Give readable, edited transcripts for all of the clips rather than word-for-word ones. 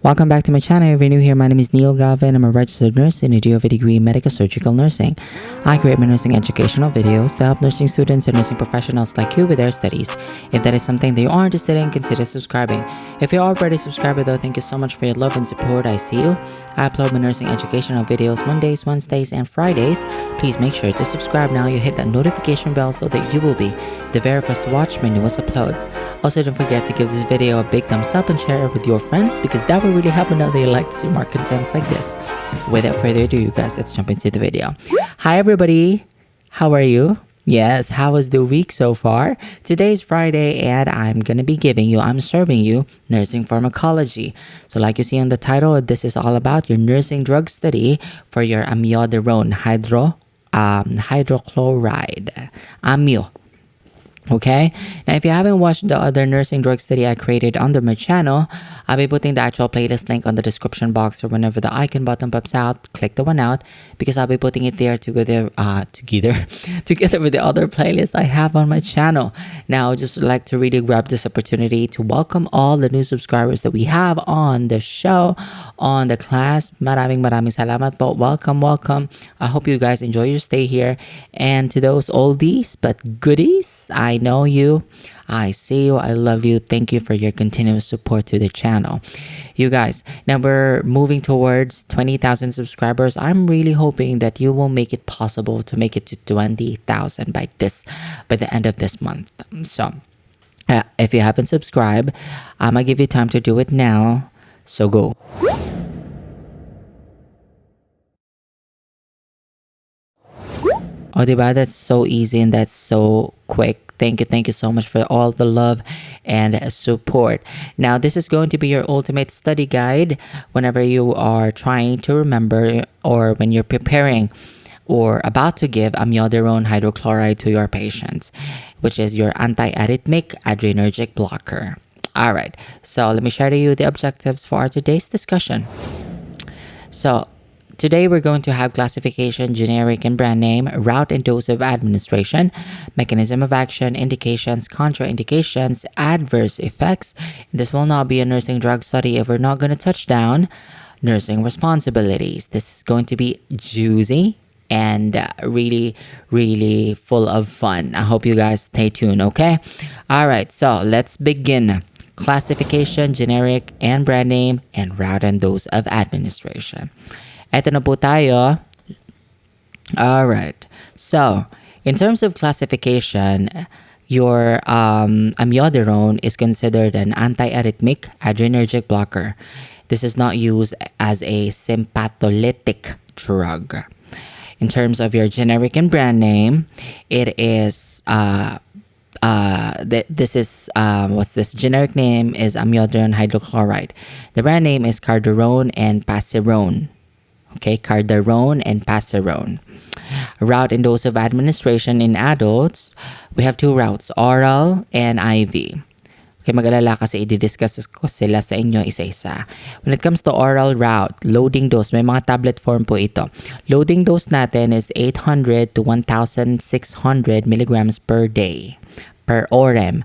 Welcome back to my channel. If you're new here, my name is Galve and I'm a registered nurse and I do have a degree in medical surgical nursing. I create my nursing educational videos to help nursing students and nursing professionals like you with their studies. If that is something that you are interested in, consider subscribing. If you're already a subscriber though, thank you so much for your love and support. I see you. I upload my nursing educational videos Mondays, Wednesdays, and Fridays. Please make sure to subscribe now. You hit that notification bell so that you will be the very first to watch my newest uploads. Also, don't forget to give this video a big thumbs up and share it with your friends because that will really help me know they like to see more contents like this. Without further ado, you guys, let's jump into the video. Hi everybody, how are you? Yes, how was the week so far? Today is Friday and I'm serving you nursing pharmacology. So like you see on the title, this is all about your nursing drug study for your amioderone hydrochloride, amio. Okay, now if you haven't watched the other nursing drug study I created under my channel, I'll be putting the actual playlist link on the description box, or whenever the icon button pops out, click the one out because I'll be putting it there together with the other playlist I have on my channel. Now, I'd just like to really grab this opportunity to welcome all the new subscribers that we have on the show, on the class. Maraming salamat po. Welcome. I hope you guys enjoy your stay here. And to those oldies but goodies, I know you, I see you, I love you. Thank you for your continuous support to the channel. You guys, now we're moving towards 20,000 subscribers. I'm really hoping that you will make it possible to make it to 20,000 by the end of this month. So if you haven't subscribed, I'm gonna give you time to do it now. So go. Oh, diba? That's so easy and that's so quick. Thank you so much for all the love and support. Now, this is going to be your ultimate study guide whenever you are trying to remember or when you're preparing or about to give amioderone hydrochloride to your patients, which is your antiarrhythmic adrenergic blocker. All right, so let me share to you the objectives for today's discussion. So, today, we're going to have classification, generic and brand name, route and dose of administration, mechanism of action, indications, contraindications, adverse effects. This will not be a nursing drug study if we're not going to touch down nursing responsibilities. This is going to be juicy and really full of fun. I hope you guys stay tuned, okay? All right, so let's begin. Classification, generic and brand name, and route and dose of administration. Eto na po tayo. Alright. So, in terms of classification, your amioderone is considered an antiarrhythmic adrenergic blocker. This is not used as a sympatholytic drug. In terms of your generic and brand name, it is generic name is amioderone hydrochloride. The brand name is cardarone and pasirone. Okay, cardarone and pasirone. Route and dose of administration in adults, we have two routes, oral and IV. Okay, mag-alala kasi i-discuss ko sila sa inyo isa-isa. When it comes to oral route, loading dose, may mga tablet form po ito. Loading dose natin is 800 to 1,600 milligrams per day, per orem,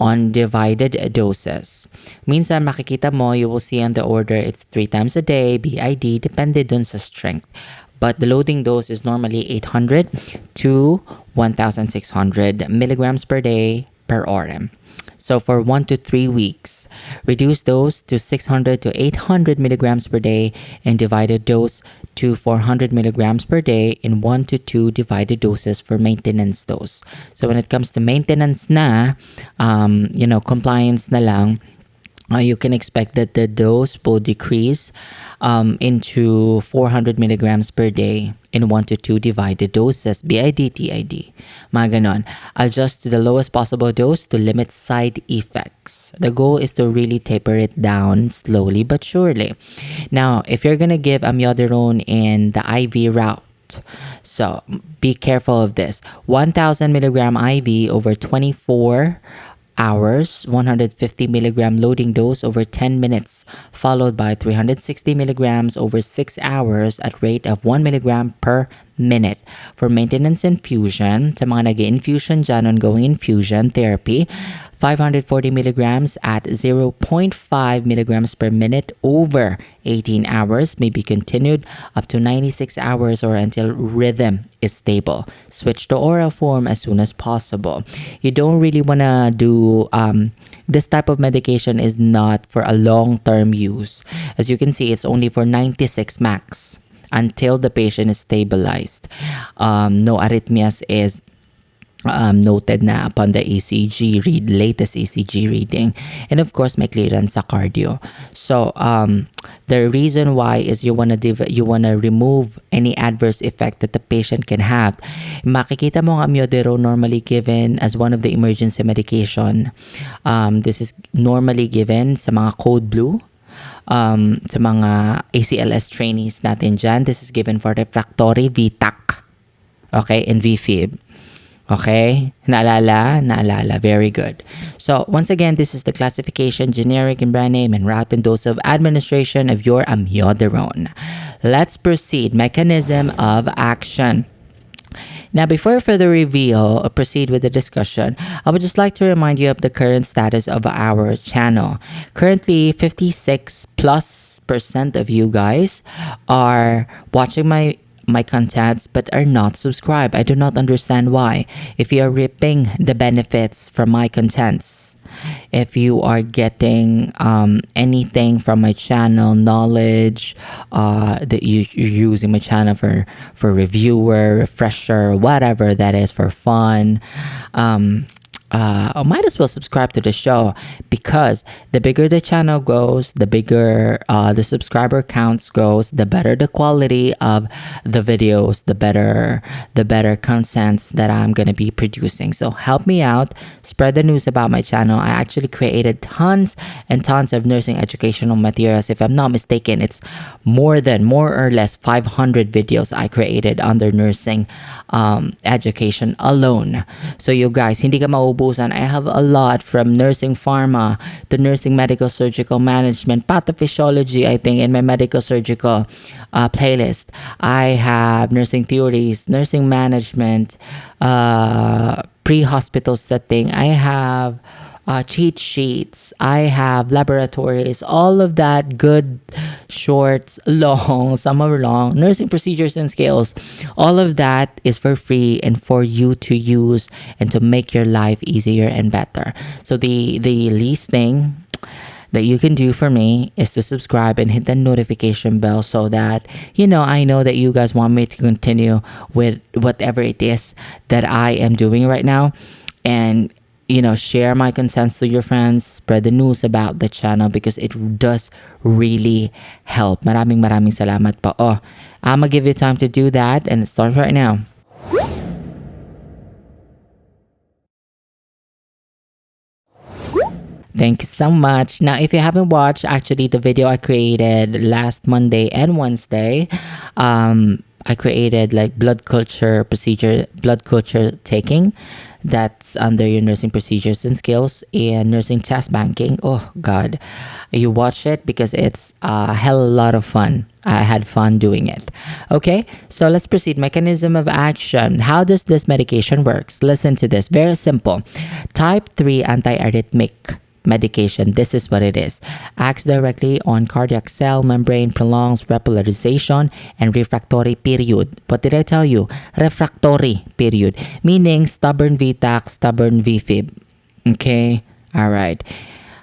on divided doses. Minsan makikita mo, you will see on the order, it's 3 times a day, BID, depende dun sa strength. But the loading dose is normally 800 to 1,600 milligrams per day per orem. So for 1 to 3 weeks, reduce dose to 600 to 800 milligrams per day and divided dose to 400 milligrams per day in 1 to 2 divided doses for maintenance dose. So when it comes to maintenance na, compliance na lang, you can expect that the dose will decrease into 400 milligrams per day in 1 to 2 divided doses, BID, TID, mga ganon. Adjust to the lowest possible dose to limit side effects. The goal is to really taper it down slowly but surely. Now, if you're gonna give amioderone in the IV route, so be careful of this. 1,000 milligram IV over 24 hours, 150 milligram loading dose over 10 minutes, followed by 360 milligrams over 6 hours at rate of 1 milligram per minute. For maintenance infusion, sa mga nag-infusion dyan, ongoing infusion therapy, 540 milligrams at 0.5 milligrams per minute over 18 hours may be continued up to 96 hours or until rhythm is stable. Switch to oral form as soon as possible. You don't really want to do this type of medication is not for a long-term use. As you can see, it's only for 96 max until the patient is stabilized. No arrhythmias is noted na upon the latest ECG reading, and of course may clearance sa cardio. So the reason why is you wanna remove any adverse effect that the patient can have. Makikita mo ang amioderone normally given as one of the emergency medication. This is normally given sa mga code blue. Sa mga ACLS trainees natin dyan, this is given for refractory VTAC, okay, and VFib. Okay, naalala, very good. So once again, this is the classification, generic and brand name, and route and dose of administration of your amioderone. Let's proceed. Mechanism of action. Now, before further reveal or proceed with the discussion, I would just like to remind you of the current status of our channel. Currently, 56+% of you guys are watching my contents but are not subscribed. I do not understand why. If you are reaping the benefits from my contents, if you are getting anything from my channel, knowledge that you're using my channel for reviewer, refresher, whatever that is, for fun, I might as well subscribe to the show, because the bigger the channel goes, the bigger the subscriber counts goes, the better the quality of the videos, the better contents that I'm gonna be producing. So help me out, spread the news about my channel. I actually created tons and tons of nursing educational materials. If I'm not mistaken, it's more or less 500 videos I created under nursing education alone. So you guys, hindi ka mauubusan. I have a lot, from nursing pharma to nursing medical surgical management, pathophysiology, I think, in my medical surgical playlist. I have nursing theories, nursing management, pre-hospital setting. I have cheat sheets. I have laboratories, all of that good, shorts, long, some are long, nursing procedures and skills. All of that is for free and for you to use and to make your life easier and better. So the least thing that you can do for me is to subscribe and hit the notification bell, so that I know that you guys want me to continue with whatever it is that I am doing right now. And share my contents to your friends, spread the news about the channel, because it does really help. Maraming salamat po. I'm gonna give you time to do that, and it starts right now. Thank you so much. Now, if you haven't watched actually the video I created last Monday and Wednesday, I created like blood culture taking. That's under your nursing procedures and skills and nursing test banking. Oh God, you watch it because it's a hell of a lot of fun. I had fun doing it. Okay, so let's proceed. Mechanism of action. How does this medication works? Listen to this. Very simple. Type 3 antiarrhythmic medication. This is what it is. Acts directly on cardiac cell membrane, prolongs repolarization and refractory period. What did I tell you? Refractory period, meaning stubborn VTAC, stubborn VFib. Okay, all right.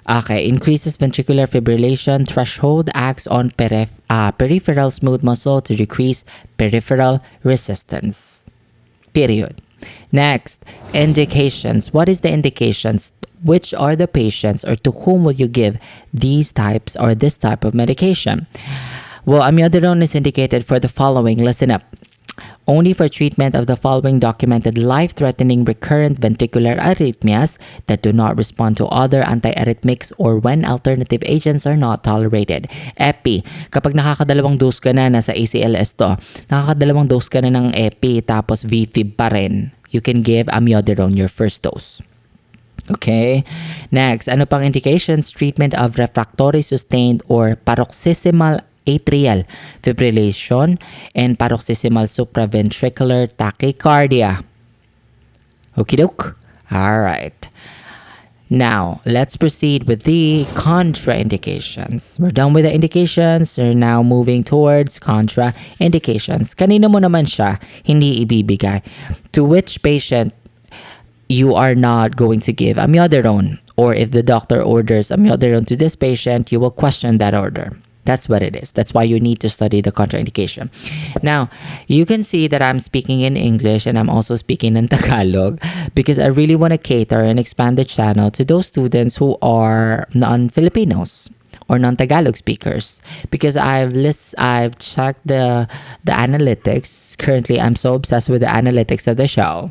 Okay, increases ventricular fibrillation threshold, acts on peripheral smooth muscle to decrease peripheral resistance. Period. Next, indications. What is the indications? Which are the patients, or to whom will you give these types or this type of medication? Well, amioderone is indicated for the following. Listen up. Only for treatment of the following documented life-threatening recurrent ventricular arrhythmias that do not respond to other antiarrhythmics or when alternative agents are not tolerated. Epi, kapag nakakadalawang dose ka na, nasa ACLS to, nakakadalawang dose ka na ng epi tapos VFib pa rin, you can give amioderone your first dose. Okay. Next, ano pang indications? Treatment of refractory sustained or paroxysmal atrial fibrillation, and paroxysmal supraventricular tachycardia. Okie doke. All right. Now, let's proceed with the contraindications. We're done with the indications. We're now moving towards contraindications. Kanino mo naman siya hindi ibibigay? To which patient you are not going to give amiodarone? Or if the doctor orders amiodarone to this patient, you will question that order. That's what it is. That's why you need to study the contraindication. Now, you can see that I'm speaking in English and I'm also speaking in Tagalog because I really want to cater and expand the channel to those students who are non-Filipinos or non-Tagalog speakers, because I've checked the analytics. Currently, I'm so obsessed with the analytics of the show.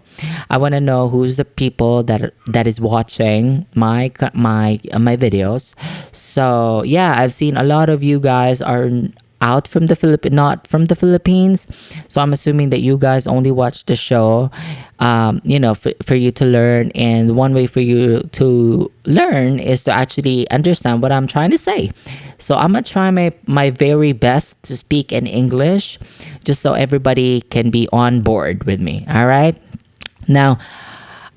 I want to know who's the people that is watching my videos. So yeah, I've seen a lot of you guys are out from the not from the Philippines. So I'm assuming that you guys only watch the show, for you to learn. And one way for you to learn is to actually understand what I'm trying to say. So I'm gonna try my very best to speak in English, just so everybody can be on board with me. All right. Now,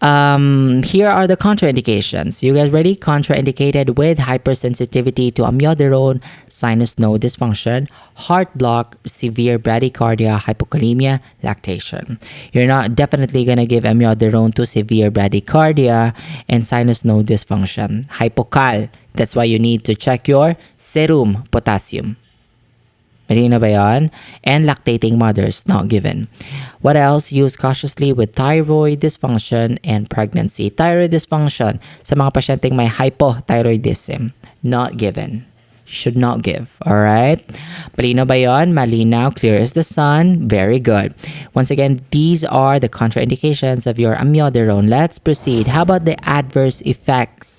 here are the contraindications. You guys ready? Contraindicated with hypersensitivity to amiodarone, sinus node dysfunction, heart block, severe bradycardia, hypokalemia, lactation. You're not definitely gonna give amiodarone to severe bradycardia and sinus node dysfunction. Hypocal. That's why you need to check your serum potassium. Marina ba yan? And lactating mothers, not given. What else? Use cautiously with thyroid dysfunction and pregnancy. Thyroid dysfunction sa mga pasyenteng may hypothyroidism, not given. Should not give. Alright? Malinaw ba yan? Malinaw, clear as the sun. Very good. Once again, these are the contraindications of your amiodarone. Let's proceed. How about the adverse effects?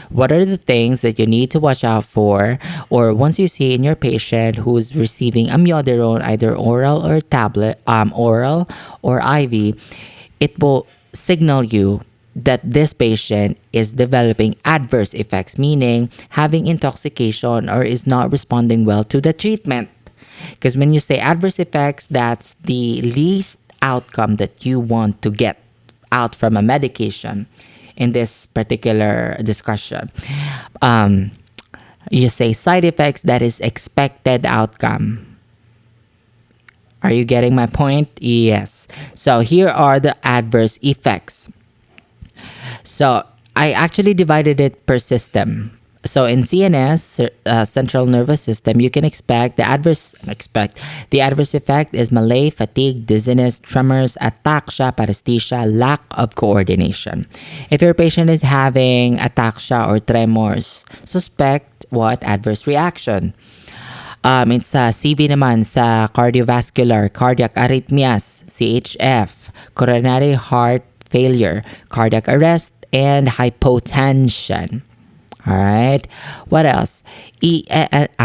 What are the things that you need to watch out for, or once you see in your patient who's receiving amiodarone, either oral or tablet, oral or IV, it will signal you that this patient is developing adverse effects, meaning having intoxication or is not responding well to the treatment. Because when you say adverse effects, that's the least outcome that you want to get out from a medication. In this particular discussion, you say side effects, that is expected outcome. Are you getting my point? Yes. So here are the adverse effects. So I actually divided it per system. So in CNS, central nervous system, you can expect the adverse effect is malaise, fatigue, dizziness, tremors, ataxia, paresthesia, lack of coordination. If your patient is having ataxia or tremors, suspect what? Adverse reaction. It's CV naman sa cardiovascular, cardiac arrhythmias, CHF, coronary heart failure, cardiac arrest, and hypotension. Alright, what else? EENT,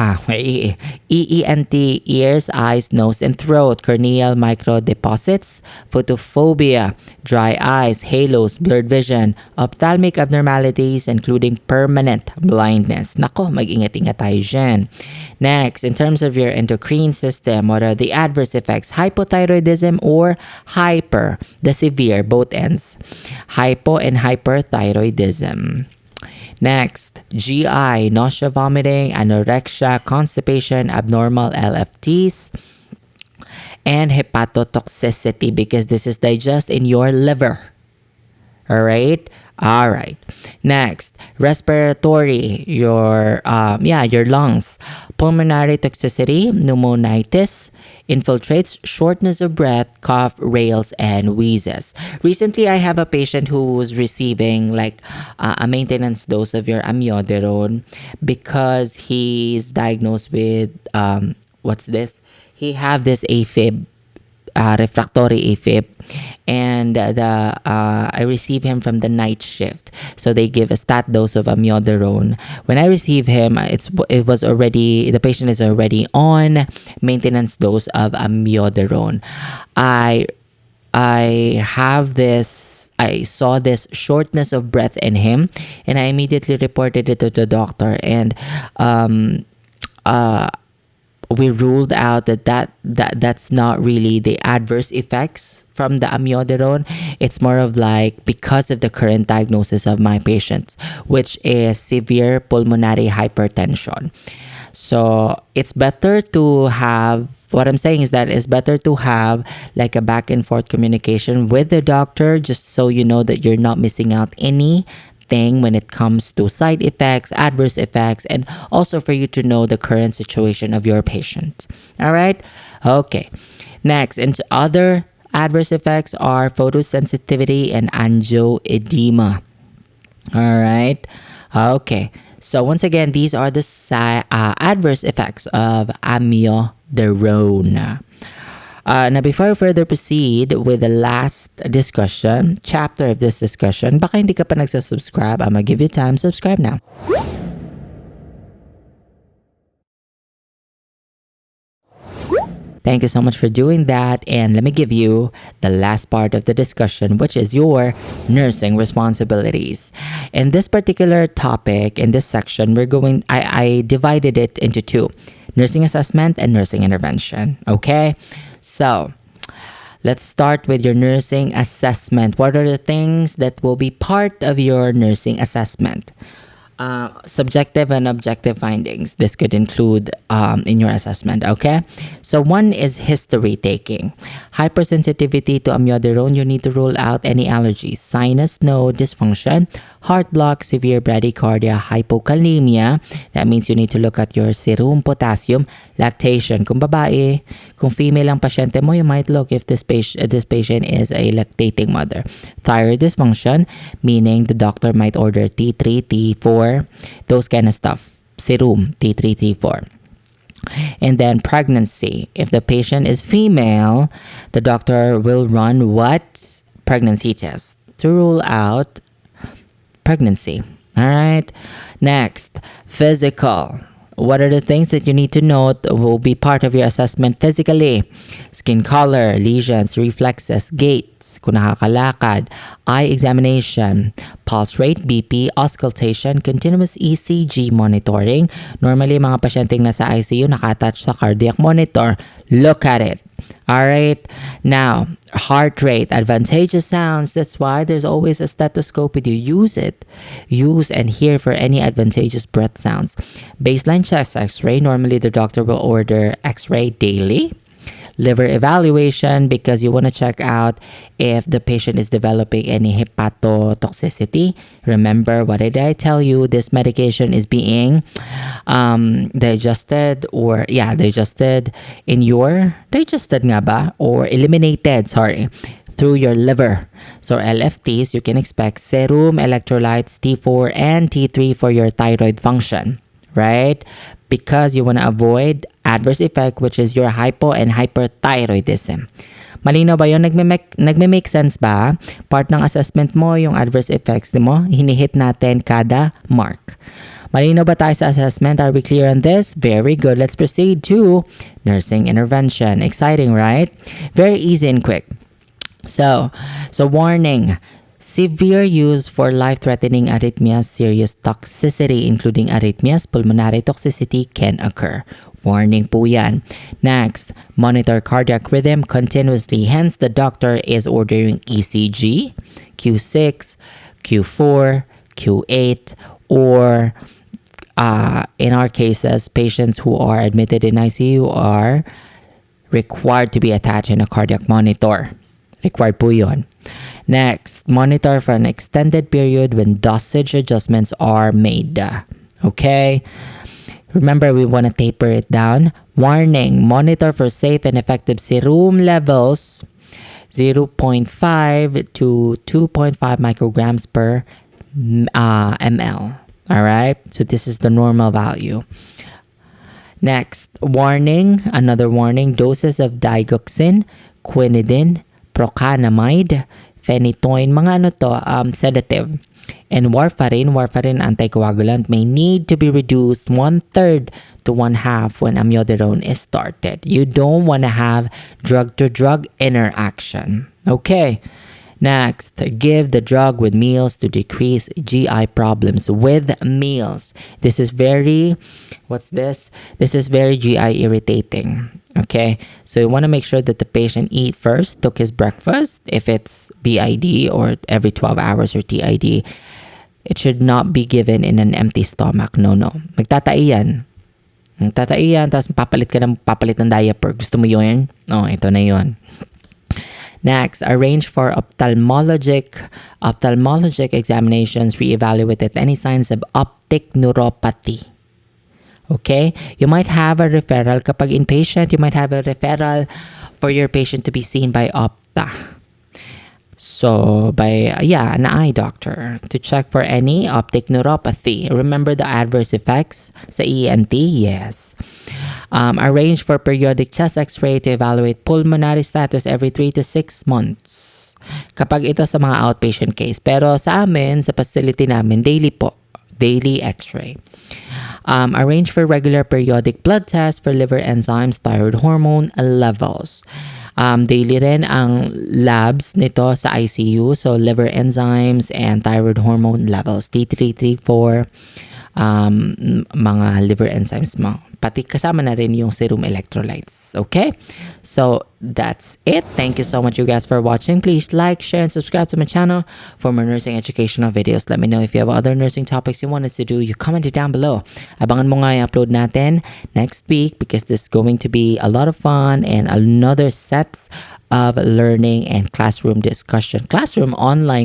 ears, eyes, nose, and throat, corneal microdeposits, photophobia, dry eyes, halos, blurred vision, ophthalmic abnormalities, including permanent blindness. Nako, mag-ingat-ingat tayo dyan. Next, in terms of your endocrine system, what are the adverse effects? Hypothyroidism or hyper, the severe, both ends. Hypo and hyperthyroidism. Next, GI, nausea, vomiting, anorexia, constipation, abnormal LFTs, and hepatotoxicity, because this is digest in your liver. Alright? Alright. Next, respiratory, your lungs, pulmonary toxicity, pneumonitis, infiltrates, shortness of breath, cough, rales, and wheezes. Recently, I have a patient who was receiving a maintenance dose of your amiodarone because he's diagnosed with what's this? He have this AFib, refractory AFib, and I receive him from the night shift, so they give a stat dose of amiodarone. When I receive him, the patient is already on maintenance dose of amiodarone. I saw this shortness of breath in him, and I immediately reported it to the doctor. And we ruled out that's not really the adverse effects from the amiodarone. It's more of like because of the current diagnosis of my patients, which is severe pulmonary hypertension. So it's better to have, what I'm saying is that it's better to have like a back and forth communication with the doctor, just so you know that you're not missing out anything when it comes to side effects, adverse effects, and also for you to know the current situation of your patient. All right? Okay. Next, into other adverse effects are photosensitivity and angioedema. All right? Okay. So once again, these are the adverse effects of amiodarone. Now, before we further proceed with the last chapter of this discussion, baka hindi ka pa nagsasubscribe, I'm gonna give you time, subscribe now. Thank you so much for doing that, and let me give you the last part of the discussion, which is your nursing responsibilities. In this particular topic, in this section, I divided it into two: nursing assessment and nursing intervention. Okay? So, let's start with your nursing assessment. What are the things that will be part of your nursing assessment? Subjective and objective findings. This could include in your assessment, okay? So one is history taking. Hypersensitivity to amiodarone, you need to rule out any allergies, sinus node dysfunction, heart block, severe bradycardia, hypokalemia. That means you need to look at your serum potassium, lactation. Kung babae, kung female ang pasyente mo, you might look if this patient is a lactating mother. Thyroid dysfunction, meaning the doctor might order T3, T4, those kind of stuff. Serum, T3, T4. And then pregnancy. If the patient is female, the doctor will run what? Pregnancy test to rule out pregnancy. All right. Next, physical. What are the things that you need to note will be part of your assessment physically? Skin color, lesions, reflexes, gait, kung nakakalakad, eye examination, pulse rate, BP, auscultation, continuous ECG monitoring. Normally, mga pasyenteng nasa ICU nakatouch sa cardiac monitor. Look at it. Alright, now, heart rate, advantageous sounds. That's why there's always a stethoscope with you. Use it. Use and hear for any advantageous breath sounds. Baseline chest x-ray. Normally, the doctor will order x-ray daily. Liver evaluation, because you want to check out if the patient is developing any hepatotoxicity. Remember, what did I tell you? This medication is being digested eliminated, through your liver. So LFTs, you can expect serum, electrolytes, T4 and T3 for your thyroid function, right? Because you want to avoid adverse effect, which is your hypo and hyperthyroidism. Malinaw ba yun? Nagme-make sense ba? Part ng assessment mo, yung adverse effects mo, hinihit natin kada mark. Malinaw ba tayo sa assessment? Are we clear on this? Very good. Let's proceed to nursing intervention. Exciting, right? Very easy and quick. So warning. Severe use for life-threatening arrhythmias, serious toxicity including arrhythmias, pulmonary toxicity can occur. Warning po yan. Next, monitor cardiac rhythm continuously. Hence, the doctor is ordering ECG, Q6, Q4, Q8, or in our cases, patients who are admitted in ICU are required to be attached in a cardiac monitor. Required po yun. Next, monitor for an extended period when dosage adjustments are made. Okay? Remember, we want to taper it down. Warning, monitor for safe and effective serum levels, 0.5 to 2.5 micrograms per ml. Alright? So this is the normal value. Next, warning, another warning, doses of digoxin, quinidine, procanamide, phenytoin, mga sedative, and warfarin anticoagulant may need to be reduced 1/3 to 1/2 when amiodarone is started. You don't want to have drug-to-drug interaction. Okay. Next, give the drug with meals to decrease GI problems with meals. This is very, what's this? This is very GI irritating. Okay, so you want to make sure that the patient eat first, took his breakfast. If it's BID or every 12 hours or TID, it should not be given in an empty stomach. No. Magtatai yan. Tapos papalit ng diaper. Gusto mo yun? Oh, ito na yun. Next, arrange for ophthalmologic examinations, reevaluated any signs of optic neuropathy. Okay? You might have a referral kapag inpatient, you might have a referral for your patient to be seen by opta. So, by an eye doctor to check for any optic neuropathy. Remember the adverse effects sa ENT? Yes. Arrange for periodic chest x-ray to evaluate pulmonary status every 3 to 6 months. Kapag ito sa mga outpatient case. Pero sa amin, sa facility namin, daily x-ray. Arrange for regular periodic blood tests for liver enzymes, thyroid hormone levels. Daily rin ang labs nito sa ICU. So, liver enzymes and thyroid hormone levels. T3, T4, mga liver enzymes mo. Pati kasama na rin yung serum electrolytes. Okay? So, that's it. Thank you so much, you guys, for watching. Please like, share, and subscribe to my channel for more nursing educational videos. Let me know if you have other nursing topics you want us to do. You comment it down below. Abangan mo nga yung upload natin next week because this is going to be a lot of fun and another sets of learning and online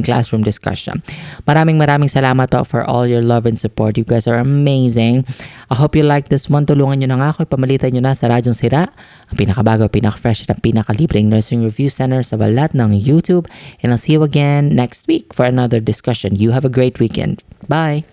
classroom discussion. Maraming salamat po for all your love and support. You guys are amazing. I hope you like this one. Tulungan nyo na nga ako. Ipamalitan nyo na sa Radyong Sira. Ang pinakabago, pinaka-fresh at pinakalibreng nursing review center sa balat ng YouTube. And I'll see you again next week for another discussion. You have a great weekend. Bye!